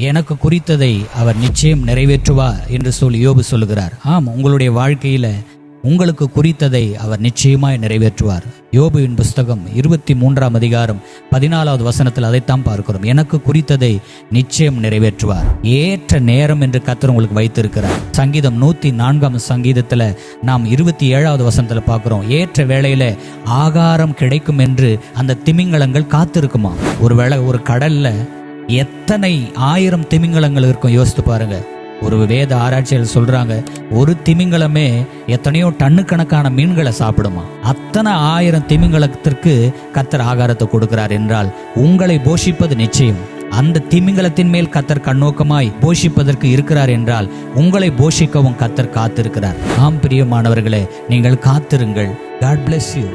எனக்கு குறித்ததை அவர் நிச்சயம் நிறைவேற்றுவார் என்று சொல்லி யோபு சொல்லுகிறார். ஆம், உங்களுடைய வாழ்க்கையில உங்களுக்கு குறித்ததை அவர் நிச்சயமாய் நிறைவேற்றுவார். யோபுவின் புஸ்தகம் 23ஆம் அதிகாரம் 14வது வசனத்தில் அதைத்தான் பார்க்கிறோம். எனக்கு குறித்ததை நிச்சயம் நிறைவேற்றுவார். ஏற்ற நேரம் என்று கர்த்தர் உங்களுக்கு வைத்திருக்கிறார். சங்கீதம் 104ஆம் சங்கீதத்துல நாம் 27வது வசனத்துல பார்க்கிறோம், ஏற்ற வேளையில ஆகாரம் கிடைக்கும் என்று அந்த திமிங்கலங்கள் காத்திருக்குமா. ஒருவேளை ஒரு கடல்ல எத்தனை 1000 திமிங்கலங்கள் இருக்கும் யோசித்து பாருங்க. ஒரு வேத ஆராய்ச்சியில் சொல்றாங்க, ஒரு திமிங்கலமே எத்தனையோ டன்னு கணக்கான மீன்களை சாப்பிடுமா. அத்தனை 1000 திமிங்கலத்திற்கு கர்த்தர் ஆகாரத்தை கொடுக்கிறார் என்றால் உங்களை போஷிப்பது நிச்சயம். அந்த திமிங்கலத்தின் மேல் கர்த்தர் கண்ணோக்கமாய் போஷிப்பதற்கு இருக்கிறார் என்றால் உங்களை போஷிக்கவும் கர்த்தர் காத்திருக்கிறார். ஆம் பிரியமானவர்களே, நீங்கள் காத்திருங்கள். God bless you.